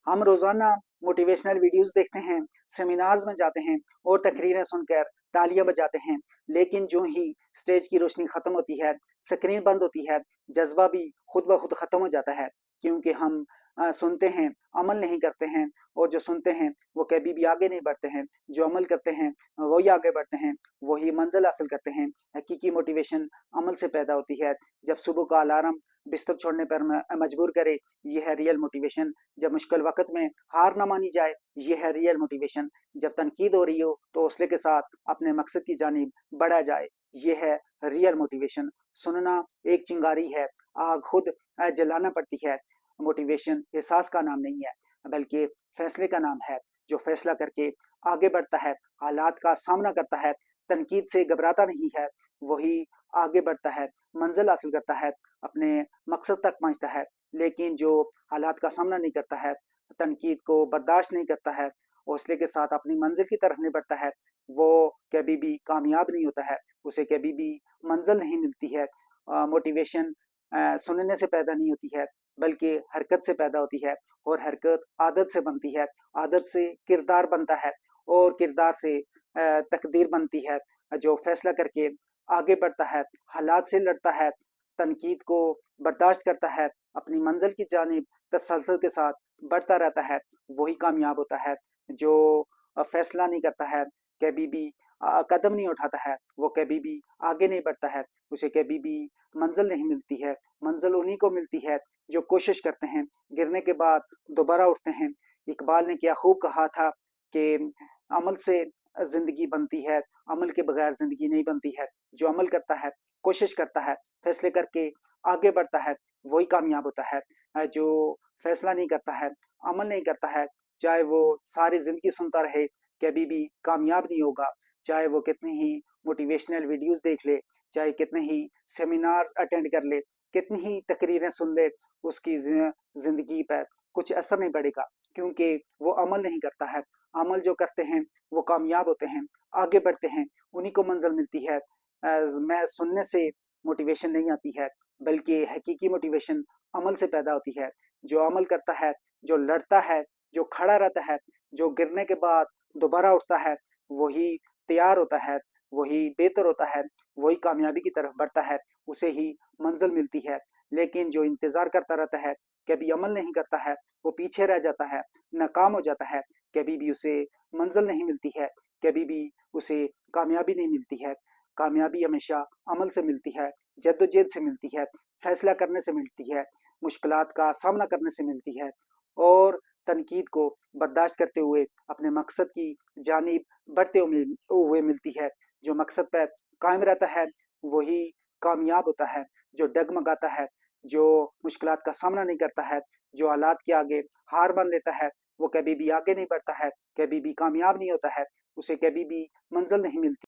हम रोजाना motivational videos देखते हैं, सेमिनार्स में जाते हैं और तकरीरें सुनकर तालियां बजाते हैं। लेकिन जो ही स्टेज की रोशनी खत्म होती है, स्क्रीन बंद होती है, जज्बा भी खुद ब खुद खत्म हो जाता है। क्योंकि हम सुनते हैं, अमल नहीं करते हैं, और जो सुनते हैं वो कभी भी आगे नहीं बढ़ते हैं। जो अमल करते हैं वही आगे बढ़ते हैं, वही मंजिल हासिल करते हैं। हकीकी मोटिवेशन अमल से पैदा होती है। जब सुबह का अलार्म बिस्तर छोड़ने पर मजबूर करे, ये है रियल मोटिवेशन। जब मुश्किल वक्त में हार ना मानी जाए, ये है रियल मोटिवेशन। जब तनकीद हो रही हो तो हौसले के साथ अपने मकसद की जानिब बढ़ा जाए, ये है रियल मोटिवेशन। सुनना एक चिंगारी है, आग खुद जलाना पड़ती है। मोटिवेशन एहसास का नाम नहीं है, बल्कि फैसले का नाम है। जो फैसला करके आगे बढ़ता है, हालात का सामना करता है, तनकीद से घबराता नहीं है, वही आगे बढ़ता है, मंजिल हासिल करता है, अपने मकसद तक पहुंचता है। लेकिन जो हालात का सामना नहीं करता है, तनकीद को बर्दाश्त नहीं करता है, हौसले के साथ अपनी मंजिल की तरफ नहीं बढ़ता है, वो कभी भी कामयाब नहीं होता है, उसे कभी भी मंजिल नहीं मिलती है। मोटिवेशन सुनने से पैदा नहीं होती है, बल्कि हरकत से पैदा होती है, और हरकत आदत से बनती है, आदत से किरदार बनता है, और किरदार से तकदीर बनती है। जो फैसला करके आगे बढ़ता है, हालात से लड़ता है, तनकीद को बर्दाश्त करता है, अपनी मंजिल की जानिब तसलसल के साथ बढ़ता रहता है, वही कामयाब होता है। जो फैसला नहीं करता है, कभी भी कदम नहीं उठाता है, वो कभी भी आगे नहीं बढ़ता है, उसे कभी भी मंजिल नहीं मिलती है। मंजिल उन्हीं को मिलती है जो कोशिश करते हैं, गिरने के बाद दोबारा उठते हैं। इकबाल ने क्या खूब कहा था कि अमल से जिंदगी बनती है, अमल के बगैर जिंदगी नहीं बनती है। जो अमल करता है, कोशिश करता है, फैसले करके आगे बढ़ता है, वही कामयाब होता है। जो फैसला नहीं करता है, अमल नहीं करता है, चाहे वो सारी जिंदगी सुनता रहे, कभी भी कामयाब नहीं होगा। चाहे वो कितनी ही मोटिवेशनल वीडियोस देख ले, चाहे कितने ही सेमिनार्स अटेंड कर ले, कितनी ही तकरीरें सुन ले, उसकी जिंदगी पर कुछ असर नहीं पड़ेगा, क्योंकि वो अमल नहीं करता है। अमल जो करते हैं वो कामयाब होते हैं, आगे बढ़ते हैं, उन्हीं को मंजिल मिलती है। मैं सुनने से मोटिवेशन नहीं आती है, बल्कि हकीकी मोटिवेशन अमल से पैदा होती है। जो अमल करता है, जो लड़ता है, जो खड़ा रहता है, जो गिरने के बाद दोबारा उठता है, वही तैयार होता है, वही बेहतर होता है, वही कामयाबी की तरफ बढ़ता है, उसे ही मंजिल मिलती है। लेकिन जो इंतजार करता रहता है, कभी अमल नहीं करता है, वो पीछे रह जाता है, नाकाम हो जाता है, कभी भी उसे मंजिल नहीं मिलती है, कभी भी उसे कामयाबी नहीं मिलती है। कामयाबी हमेशा अमल से मिलती है, जद्दोजहद से मिलती है, फैसला करने से मिलती है, मुश्किलात का सामना करने से मिलती है, और तनकीद को बर्दाश्त करते हुए अपने मकसद की जानिब बढ़ते हुए मिलती है। जो मकसद पर कायम रहता है, वही कामयाब होता है। जो डगमगाता है, जो मुश्किलात का सामना नहीं करता है, जो हालात के आगे हार मान लेता है, वो कभी भी आगे नहीं बढ़ता है, कभी भी कामयाब नहीं होता है, उसे कभी भी मंजिल नहीं मिलती।